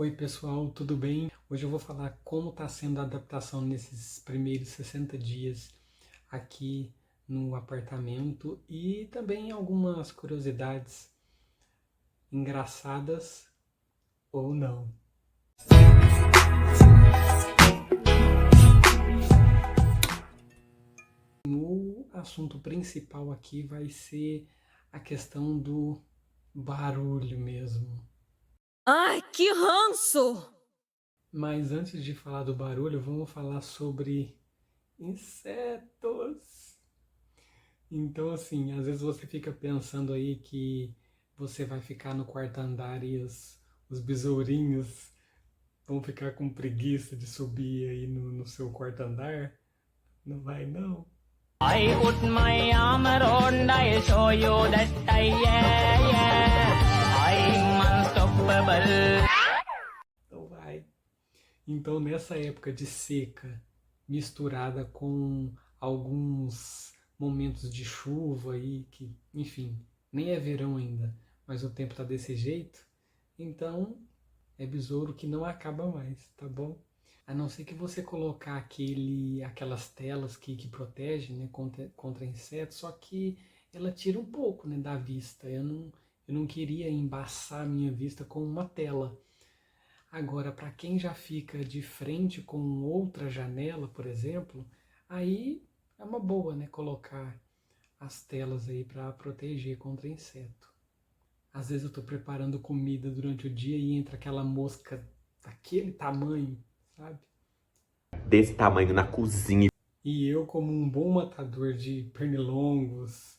Oi pessoal, tudo bem? Hoje eu vou falar como está sendo a adaptação nesses primeiros 60 dias aqui no apartamento e também algumas curiosidades engraçadas ou não. O assunto principal aqui vai ser a questão do barulho mesmo. Ai, que ranço! Mas antes de falar do barulho, vamos falar sobre insetos. Então, assim, às vezes você fica pensando aí que você vai ficar no quarto andar e os besourinhos vão ficar com preguiça de subir aí no seu quarto andar. Não vai, não. I put my arm around, I'll show you that yeah. I'm unstoppable. Não vai. Então, nessa época de seca, misturada com alguns momentos de chuva aí, que, enfim, nem é verão ainda, mas o tempo tá desse jeito, então é besouro que não acaba mais, tá bom? A não ser que você colocar aquelas telas que protegem, né, contra insetos, só que ela tira um pouco, né, da vista. Eu não queria embaçar a minha vista com uma tela. Agora, para quem já fica de frente com outra janela, por exemplo, aí é uma boa, né, colocar as telas aí para proteger contra inseto. Às vezes eu estou preparando comida durante o dia e entra aquela mosca daquele tamanho, sabe? Desse tamanho na cozinha. E eu, como um bom matador de pernilongos,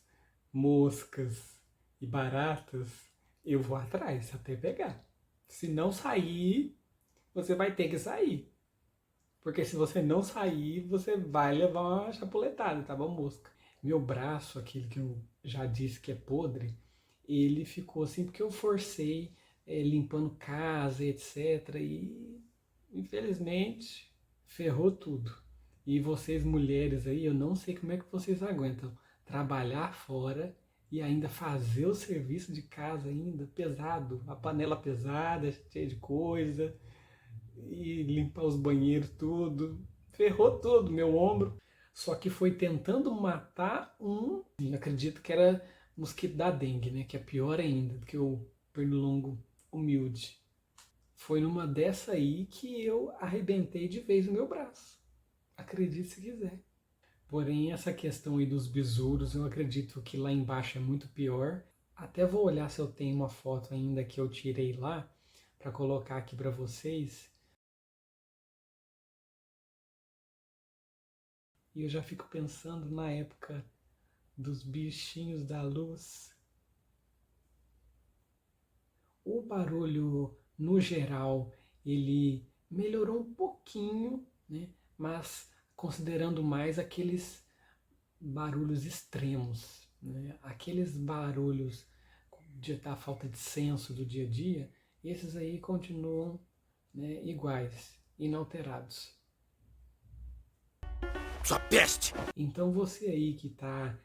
moscas e baratas, eu vou atrás até pegar. Se não sair, você vai ter que sair. Porque se você não sair, você vai levar uma chapuletada, tá bom, mosca? Meu braço, aquele que eu já disse que é podre, ele ficou assim porque eu forcei limpando casa, etc. E infelizmente ferrou tudo. E vocês mulheres aí, eu não sei como é que vocês aguentam trabalhar fora e ainda fazer o serviço de casa ainda pesado, a panela pesada, cheia de coisa, e limpar os banheiros tudo. Ferrou todo meu ombro. Só que foi tentando matar eu acredito que era mosquito da dengue, né? Que é pior ainda do que o pernilongo humilde. Foi numa dessa aí que eu arrebentei de vez o meu braço. Acredite se quiser. Porém, essa questão aí dos besouros, eu acredito que lá embaixo é muito pior. Até vou olhar se eu tenho uma foto ainda que eu tirei lá para colocar aqui para vocês. E eu já fico pensando na época dos bichinhos da luz. O barulho, no geral, ele melhorou um pouquinho, né? Mas considerando mais aqueles barulhos extremos, né? Aqueles barulhos da falta de senso do dia a dia, esses aí continuam, né, iguais, inalterados. Sua peste! Então você aí que está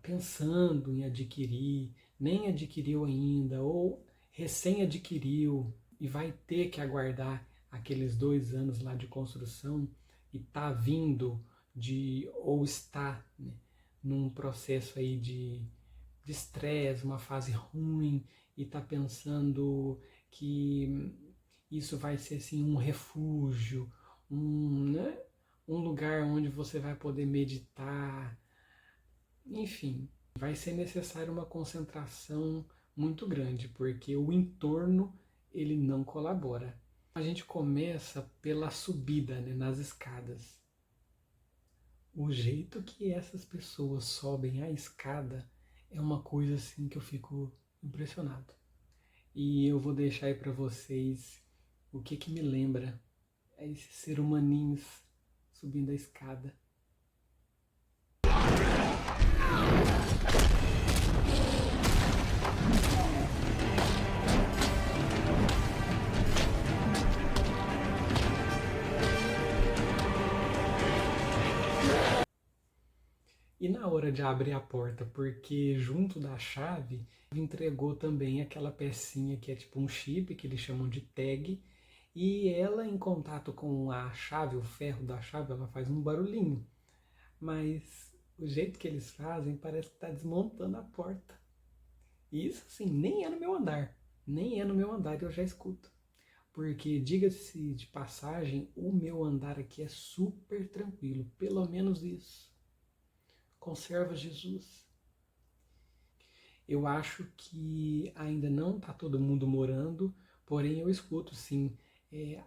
pensando em adquirir, nem adquiriu ainda, ou recém adquiriu e vai ter que aguardar aqueles 2 anos lá de construção e está vindo ou está, né, num processo aí de estresse, uma fase ruim e está pensando que isso vai ser assim um refúgio, né, um lugar onde você vai poder meditar, enfim, vai ser necessário uma concentração muito grande, porque o entorno ele não colabora. A gente começa pela subida, né, nas escadas. O jeito que essas pessoas sobem a escada é uma coisa assim que eu fico impressionado. E eu vou deixar aí para vocês o que me lembra esses seres humaninhos subindo a escada. E na hora de abrir a porta, porque junto da chave entregou também aquela pecinha que é tipo um chip, que eles chamam de tag, E ela, em contato com a chave, o ferro da chave, ela faz um barulhinho. Mas o jeito que eles fazem parece que está desmontando a porta. E isso, assim, nem é no meu andar. Nem é no meu andar, eu já escuto. Porque, diga-se de passagem, o meu andar aqui é super tranquilo. Pelo menos isso. Conserva Jesus. Eu acho que ainda não está todo mundo morando, porém eu escuto, sim,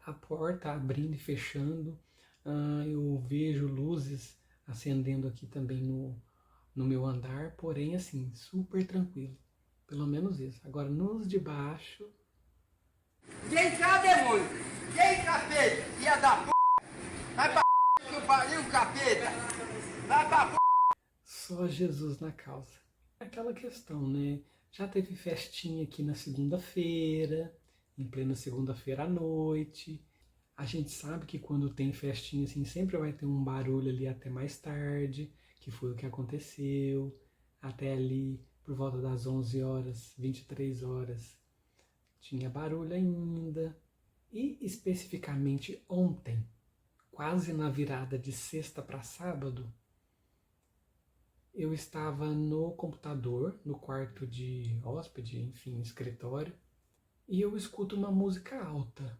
a porta abrindo e fechando. Eu vejo luzes acendendo aqui também no meu andar, porém, assim, super tranquilo. Pelo menos isso. Agora, nos de baixo... Vem cá, demônio! Vem, capeta! Ia da p... Vai pra p... que o pariu, capeta! Vai pra p... Só Jesus na causa. Aquela questão, né? Já teve festinha aqui na segunda-feira, em plena segunda-feira à noite. A gente sabe que quando tem festinha assim, sempre vai ter um barulho ali até mais tarde, que foi o que aconteceu. Até ali, por volta das 11 horas, 23 horas, tinha barulho ainda. E especificamente ontem, quase na virada de sexta para sábado, eu estava no computador, no quarto de hóspede, enfim, escritório, e eu escuto uma música alta.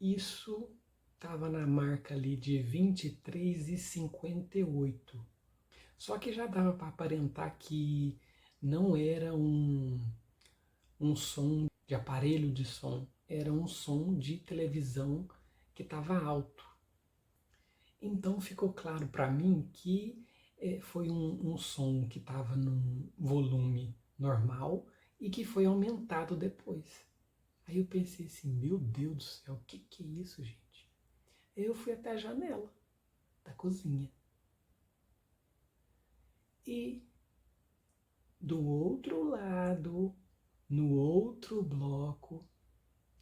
Isso estava na marca ali de 23h58. Só que já dava para aparentar que não era um som de aparelho de som, era um som de televisão que estava alto. Então ficou claro para mim que foi um som que estava num volume normal e que foi aumentado depois. Aí eu pensei assim, meu Deus do céu, o que é isso, gente? Eu fui até a janela da cozinha. E do outro lado, no outro bloco,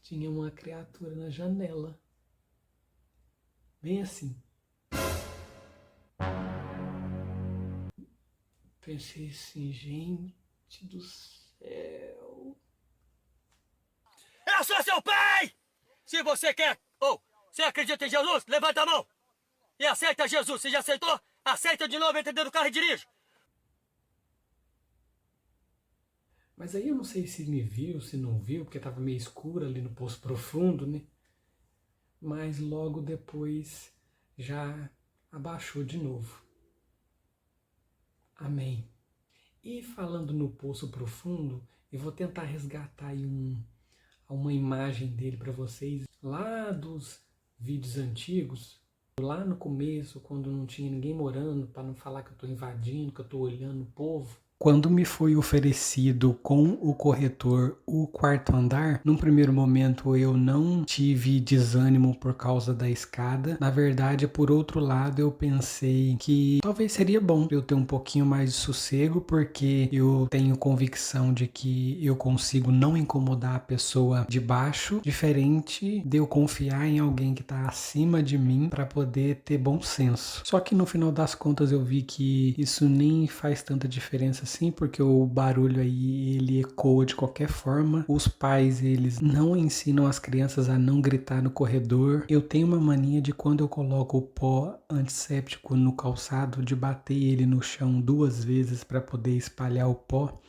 tinha uma criatura na janela. Bem assim. Pensei assim, gente do céu. Eu sou seu pai! Se você quer, você acredita em Jesus, levanta a mão. E aceita Jesus. Você já aceitou? Aceita de novo, entra dentro do carro e dirige. Mas aí eu não sei se me viu, se não viu, porque estava meio escuro ali no Poço Profundo, né? Mas logo depois já abaixou de novo. Amém. E falando no Poço Profundo, eu vou tentar resgatar aí uma imagem dele para vocês, lá dos vídeos antigos, lá no começo, quando não tinha ninguém morando, para não falar que eu estou invadindo, que eu estou olhando o povo. Quando me foi oferecido com o corretor o quarto andar, num primeiro momento eu não tive desânimo por causa da escada. Na verdade, por outro lado, eu pensei que talvez seria bom eu ter um pouquinho mais de sossego, porque eu tenho convicção de que eu consigo não incomodar a pessoa de baixo, diferente de eu confiar em alguém que está acima de mim para poder ter bom senso. Só que no final das contas eu vi que isso nem faz tanta diferença assim, porque o barulho aí ele ecoa de qualquer forma. Os pais, eles não ensinam as crianças a não gritar no corredor. Eu tenho uma mania de, quando eu coloco o pó antisséptico no calçado, de bater ele no chão 2 vezes para poder espalhar o pó.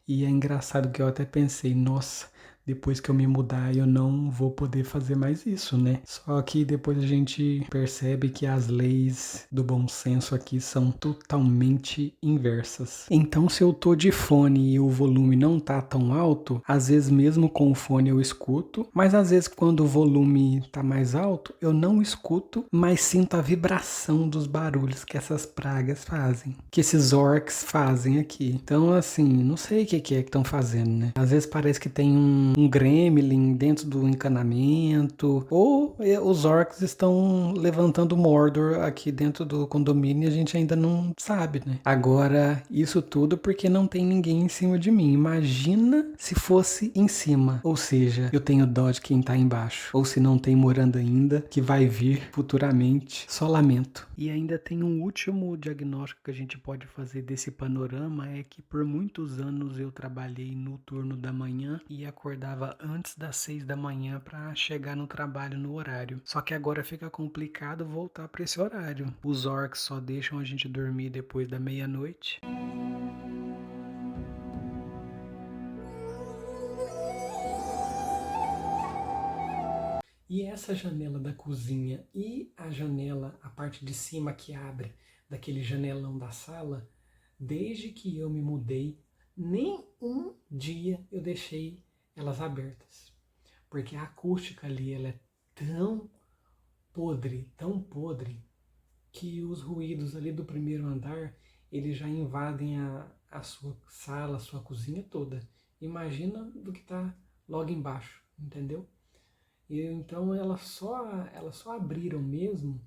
E é engraçado que eu até pensei, nossa, depois que eu me mudar eu não vou poder fazer mais isso, né? Só que depois a gente percebe que as leis do bom senso aqui são totalmente inversas. Então, se eu tô de fone e o volume não tá tão alto, às vezes mesmo com o fone eu escuto, mas às vezes quando o volume tá mais alto, eu não escuto, mas sinto a vibração dos barulhos que essas pragas fazem, que esses orcs fazem aqui. Então, assim, não sei o que é que estão fazendo, né? Às vezes parece que tem um gremlin dentro do encanamento, ou os orcs estão levantando Mordor aqui dentro do condomínio e a gente ainda não sabe, né? Agora, isso tudo porque não tem ninguém em cima de mim. Imagina se fosse em cima, ou seja, eu tenho dó de quem tá embaixo, ou se não tem morando ainda, que vai vir futuramente, só lamento. E ainda tem um último diagnóstico que a gente pode fazer desse panorama, é que por muitos anos eu trabalhei no turno da manhã e acordava acordava antes das 6 da manhã para chegar no trabalho no horário. Só que agora fica complicado voltar para esse horário. Os orcs só deixam a gente dormir depois da meia-noite. E essa janela da cozinha e a janela, a parte de cima que abre daquele janelão da sala, desde que eu me mudei, nem um dia eu deixei elas abertas. Porque a acústica ali ela é tão podre, que os ruídos ali do primeiro andar, eles já invadem a sua sala, a sua cozinha toda. Imagina do que está logo embaixo, entendeu? E então elas só abriram mesmo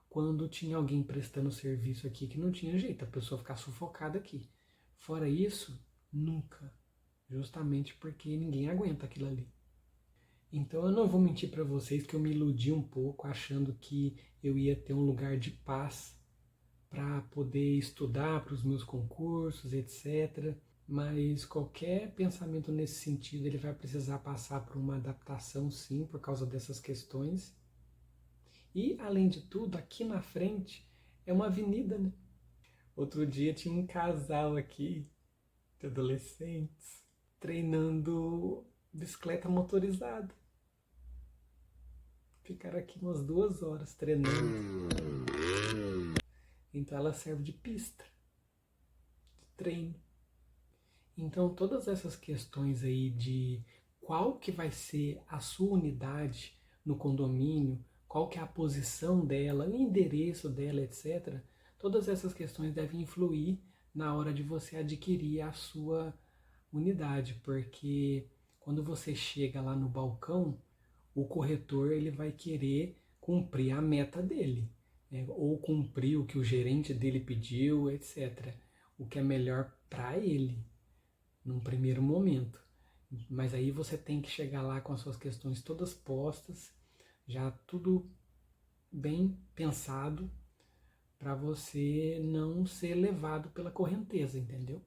quando tinha alguém prestando serviço aqui que não tinha jeito, a pessoa ficar sufocada aqui. Fora isso, nunca. Justamente porque ninguém aguenta aquilo ali. Então eu não vou mentir para vocês que eu me iludi um pouco achando que eu ia ter um lugar de paz para poder estudar para os meus concursos, etc. Mas qualquer pensamento nesse sentido ele vai precisar passar por uma adaptação, sim, por causa dessas questões. E, além de tudo, aqui na frente é uma avenida, né? Outro dia tinha um casal aqui de adolescentes treinando bicicleta motorizada. Ficaram aqui umas 2 horas treinando. Então ela serve de pista, de treino. Então todas essas questões aí de qual que vai ser a sua unidade no condomínio, qual que é a posição dela, o endereço dela, etc. Todas essas questões devem influir na hora de você adquirir a sua unidade, porque quando você chega lá no balcão, o corretor ele vai querer cumprir a meta dele, né? Ou cumprir o que o gerente dele pediu, etc. O que é melhor para ele, num primeiro momento. Mas aí você tem que chegar lá com as suas questões todas postas, já tudo bem pensado, para você não ser levado pela correnteza, entendeu?